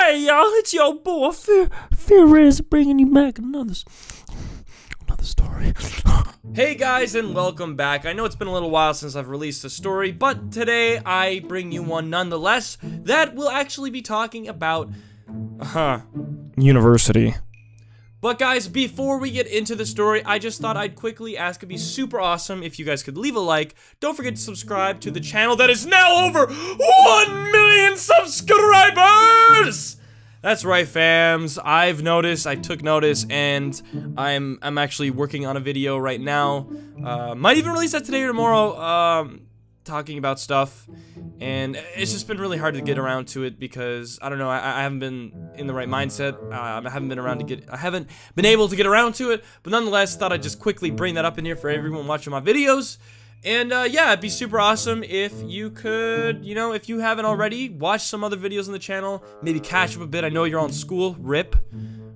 Hey y'all, it's your boy TheFearRaiser bringing you back another story. Hey guys, and welcome back. I know it's been a little while since I've released a story, but today I bring you one nonetheless that will actually be talking about university. But guys, before we get into the story, I just thought I'd quickly ask, it'd be super awesome if you guys could leave a like. Don't forget to subscribe to the channel that is now over 1 million subscribers! That's right, fams. I've noticed, I took notice, and I'm actually working on a video right now. Might even release that today or tomorrow, talking about stuff. And it's just been really hard to get around to it because, I don't know, I haven't been in the right mindset. I haven't been able to get around to it, but nonetheless, thought I'd just quickly bring that up in here for everyone watching my videos. And yeah, it'd be super awesome if you could, you know, if you haven't already, watch some other videos on the channel, maybe catch up a bit. I know you're on school, RIP.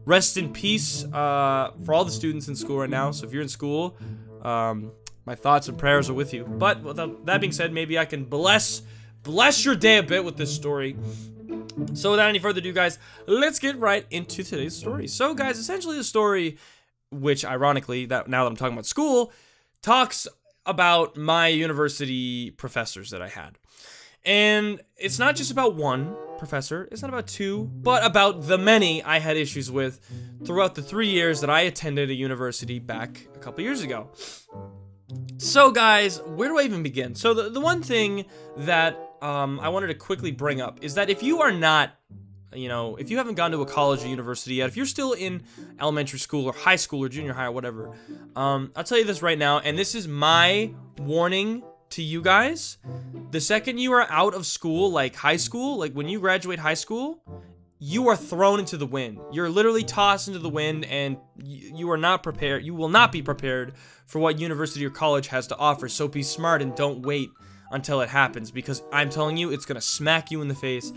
Rest in peace for all the students in school right now, so if you're in school, my thoughts and prayers are with you. But with that being said, maybe I can bless your day a bit with this story. So without any further ado, guys, let's get right into today's story. So guys, essentially the story, which ironically, now that I'm talking about school, talks about my university professors that I had. And it's not just about one professor, it's not about two, but about the many I had issues with throughout the 3 years that I attended a university back a couple years ago. So guys, where do I even begin? So the one thing that I wanted to quickly bring up is that if you are not, you know, if you haven't gone to a college or university yet, if you're still in elementary school or high school or junior high or whatever, I'll tell you this right now, and this is my warning to you guys. The second you are out of school, like high school, like when you graduate high school, you are thrown into the wind. You're literally tossed into the wind, and you are not prepared. You will not be prepared for what university or college has to offer. So be smart and don't wait until it happens, because I'm telling you, it's gonna smack you in the face.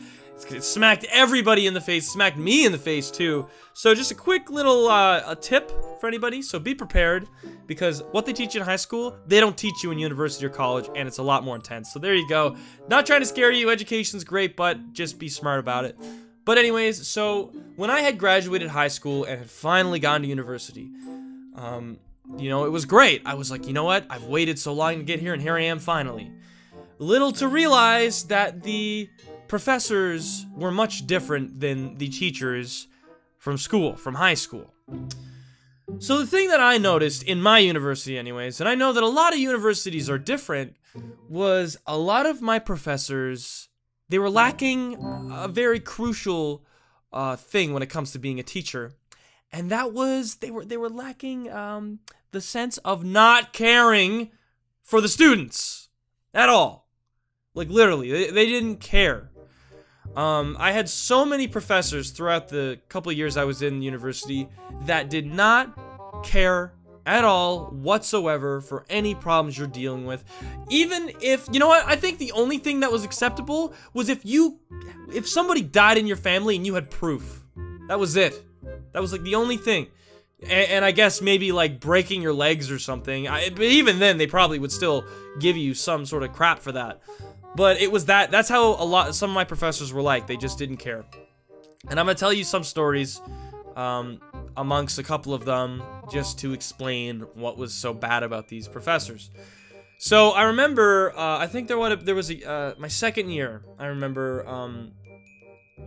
It smacked everybody in the face, smacked me in the face too. So just a quick little a tip for anybody. So be prepared, because what they teach you in high school, they don't teach you in university or college, and it's a lot more intense. So there you go. Not trying to scare you. Education's great, but just be smart about it. But anyways, so when I had graduated high school and had finally gone to university, you know, it was great. I was like, you know what? I've waited so long to get here, and here I am finally. Little to realize that the professors were much different than the teachers from school, from high school. So the thing that I noticed in my university anyways, and I know that a lot of universities are different, was a lot of my professors, they were lacking a very crucial thing when it comes to being a teacher. And that was, they were lacking the sense of not caring for the students at all. Like literally, they didn't care. I had so many professors throughout the couple of years I was in university that did not care at all whatsoever for any problems you're dealing with. Even if, you know what, I think the only thing that was acceptable was if somebody died in your family and you had proof. That was it. That was like the only thing. And I guess maybe like breaking your legs or something. But even then, they probably would still give you some sort of crap for that. But it was that's how some of my professors were like. They just didn't care. And I'm gonna tell you some stories amongst a couple of them just to explain what was so bad about these professors. So I remember, I think there was my second year. I remember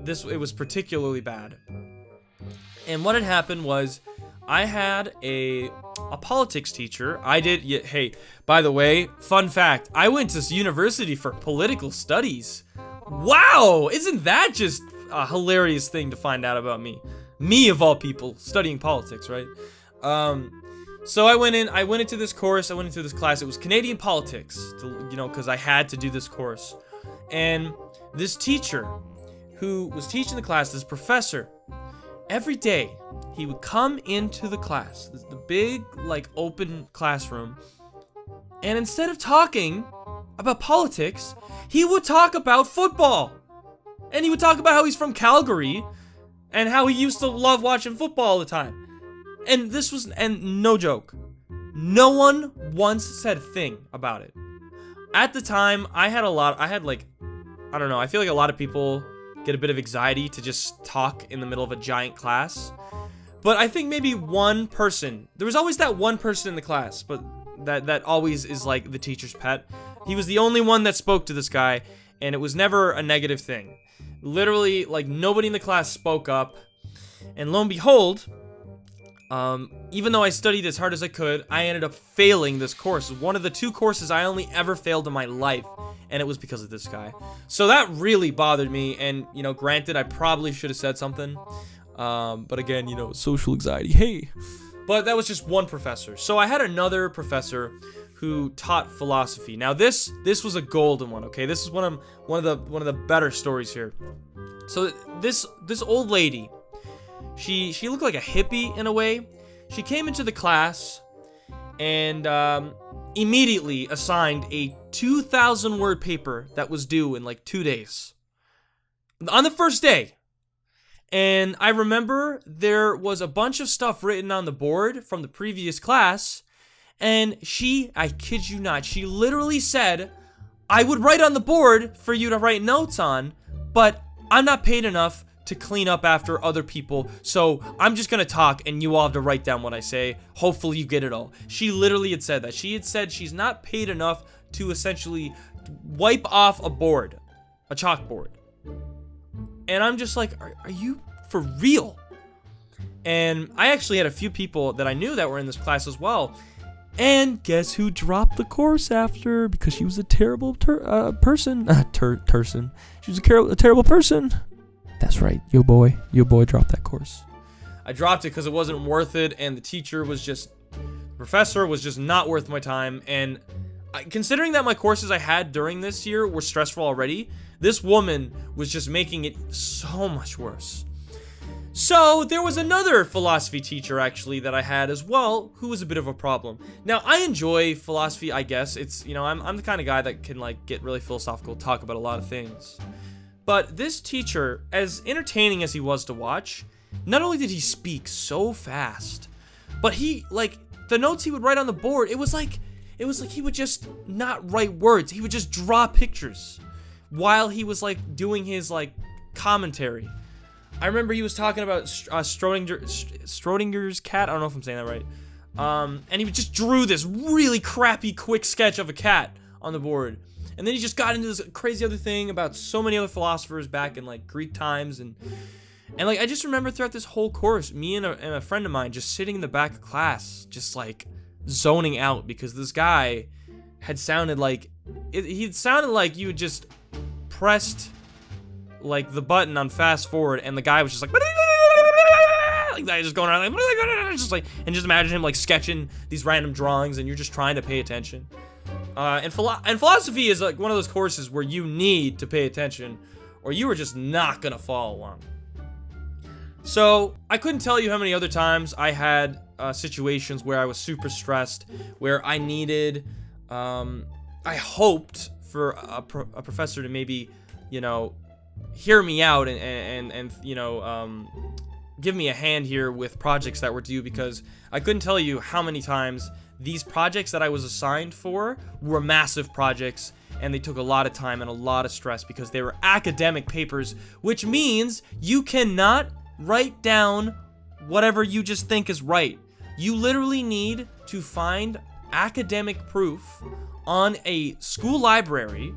it was particularly bad. And what had happened was, I had a politics teacher. Hey, by the way, fun fact, I went to university for political studies. Wow, isn't that just a hilarious thing to find out about me? Me of all people, studying politics, right? So I went into this course, I went into this class. It was Canadian politics, you know, because I had to do this course. And this teacher who was teaching the class, this professor, every day, he would come into the class, the big, like, open classroom, and instead of talking about politics, he would talk about football. And he would talk about how he's from Calgary, and how he used to love watching football all the time. And no joke, no one once said a thing about it. At the time, I had like, I don't know, I feel like a lot of people get a bit of anxiety to just talk in the middle of a giant class. But I think maybe one person, there was always that one person in the class, but that always is like the teacher's pet. He was the only one that spoke to this guy, and it was never a negative thing. Literally, like, nobody in the class spoke up, and lo and behold, even though I studied as hard as I could, I ended up failing this course. One of the 2 courses I only ever failed in my life, and it was because of this guy. So that really bothered me, and, you know, granted, I probably should have said something. But again, you know, social anxiety, hey. But that was just one professor. So I had another professor who taught philosophy. Now this was a golden one, okay? This is one of the better stories here. So this old lady, she looked like a hippie in a way. She came into the class and immediately assigned a 2,000 word paper that was due in like 2 days. On the first day. And I remember there was a bunch of stuff written on the board from the previous class, and she, I kid you not, she literally said, I would write on the board for you to write notes on, but I'm not paid enough to clean up after other people, so I'm just gonna talk and you all have to write down what I say. Hopefully you get it all. She literally had said that. She had said she's not paid enough to essentially wipe off a board, a chalkboard. And I'm just like, are you for real? And I actually had a few people that I knew that were in this class as well. And guess who dropped the course after? Because she was a terrible person. She was a terrible person. That's right, your boy dropped that course. I dropped it because it wasn't worth it, and the professor was just not worth my time. And considering that my courses I had during this year were stressful already, this woman was just making it so much worse. So there was another philosophy teacher actually that I had as well, who was a bit of a problem. Now I enjoy philosophy, I guess. It's, you know, I'm the kind of guy that can like get really philosophical, talk about a lot of things. But this teacher, as entertaining as he was to watch, not only did he speak so fast, but he, like, the notes he would write on the board, it was like he would just not write words. He would just draw pictures while he was like doing his like commentary. I remember he was talking about Schrodinger's cat. I don't know if I'm saying that right. And he just drew this really crappy quick sketch of a cat on the board. And then he just got into this crazy other thing about so many other philosophers back in like Greek times, and like I just remember throughout this whole course, me and a friend of mine just sitting in the back of class, just like zoning out because this guy had sounded like he sounded like you had just pressed like the button on fast forward, and the guy was just like that, just going around like just like, and just imagine him like sketching these random drawings, and you're just trying to pay attention. And philosophy is like one of those courses where you need to pay attention, or you are just not gonna follow along. So I couldn't tell you how many other times I had situations where I was super stressed, where I needed, I hoped for a professor to maybe, you know, hear me out and you know, give me a hand here with projects that were due, because I couldn't tell you how many times these projects that I was assigned for were massive projects, and they took a lot of time and a lot of stress because they were academic papers, which means you cannot write down whatever you just think is right. You literally need to find academic proof on a school library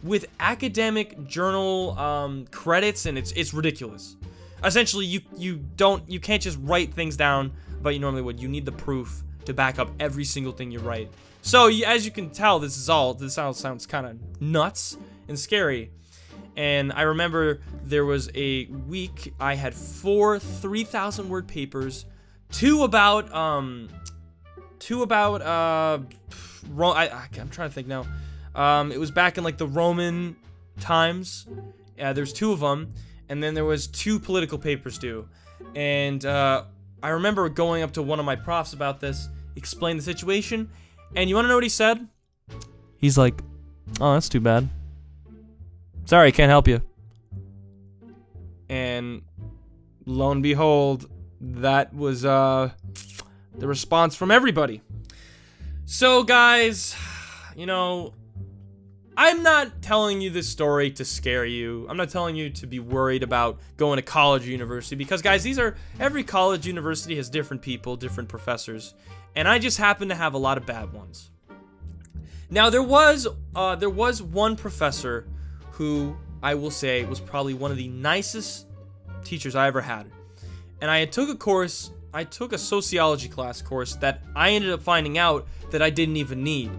with academic journal credits, and it's ridiculous. Essentially, you can't just write things down but you normally would. You need the proof to back up every single thing you write. So as you can tell, this all sounds kind of nuts and scary. And I remember there was a week I had 4 3,000 word papers, two about I'm trying to think now. It was back in like the Roman times. There's 2 of them, and then there was 2 political papers due. And I remember going up to one of my profs about this, explain the situation, and you want to know what he said? He's like, "Oh, that's too bad. Sorry, can't help you." And lo and behold, that was the response from everybody. So guys, you know, I'm not telling you this story to scare you. I'm not telling you to be worried about going to college or university, because guys, every college, university has different people, different professors, and I just happen to have a lot of bad ones. Now, there was one professor who I will say was probably one of the nicest teachers I ever had. And I took a sociology class course that I ended up finding out that I didn't even need.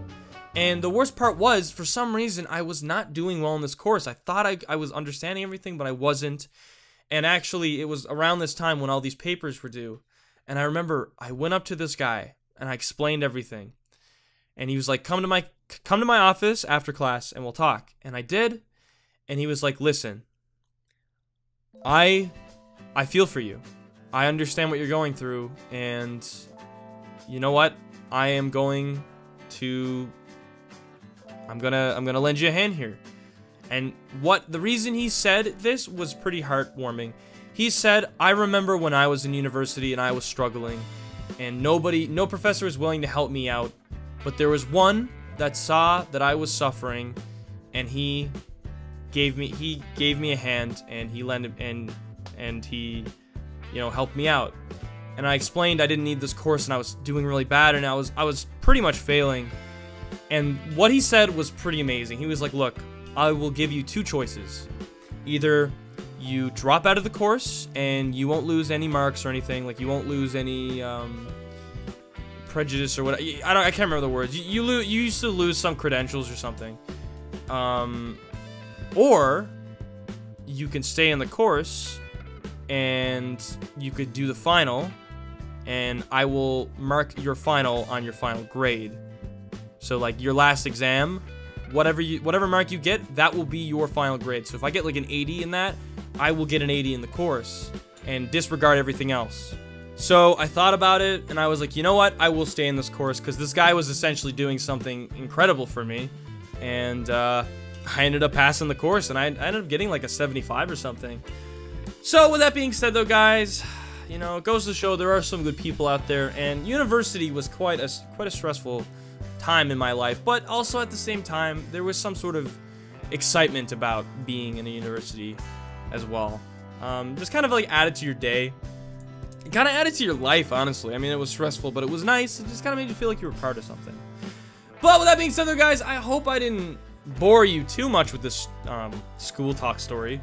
And the worst part was, for some reason, I was not doing well in this course. I thought I was understanding everything, but I wasn't. And actually, it was around this time when all these papers were due. And I remember I went up to this guy and I explained everything. And he was like, come to my office after class and we'll talk. And I did. And he was like, listen, I feel for you. I understand what you're going through. And you know what? I'm gonna lend you a hand here. And the reason he said this was pretty heartwarming. He said, I remember when I was in university and I was struggling, and no professor was willing to help me out, but there was one that saw that I was suffering, and he gave me a hand, and he helped me out. And I explained I didn't need this course and I was doing really bad, and I was pretty much failing. And what he said was pretty amazing. He was like, look, I will give you two choices. Either you drop out of the course and you won't lose any marks or anything, like you won't lose any prejudice or what. I can't remember the words. You used to lose some credentials or something. Or you can stay in the course and you could do the final, and I will mark your final on your final grade. So like your last exam, whatever mark you get, that will be your final grade. So if I get like an 80 in that, I will get an 80 in the course and disregard everything else. So I thought about it and I was like, you know what? I will stay in this course, because this guy was essentially doing something incredible for me. And I ended up passing the course, and I ended up getting like a 75 or something. So with that being said though, guys, you know, it goes to show there are some good people out there, and university was quite a stressful time in my life, but also at the same time there was some sort of excitement about being in a university as well. Just kind of like added to your day, kind of added to your life, honestly. I mean, it was stressful, but it was nice. It just kind of made you feel like you were part of something. But with that being said though, guys, I hope I didn't bore you too much with this school talk story,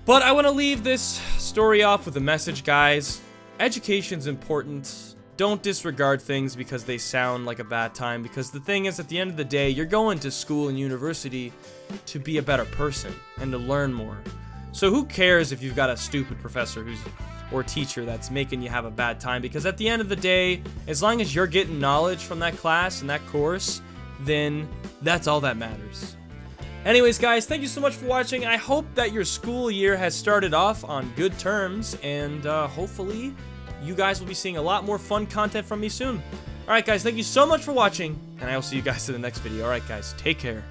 but I want to leave this story off with a message, guys. Education's important. Don't disregard things because they sound like a bad time, because the thing is, at the end of the day, you're going to school and university to be a better person and to learn more. So who cares if you've got a stupid professor or teacher that's making you have a bad time, because at the end of the day, as long as you're getting knowledge from that class and that course, then that's all that matters. Anyways, guys, thank you so much for watching. I hope that your school year has started off on good terms, and hopefully you guys will be seeing a lot more fun content from me soon. Alright guys, thank you so much for watching, and I will see you guys in the next video. Alright guys, take care.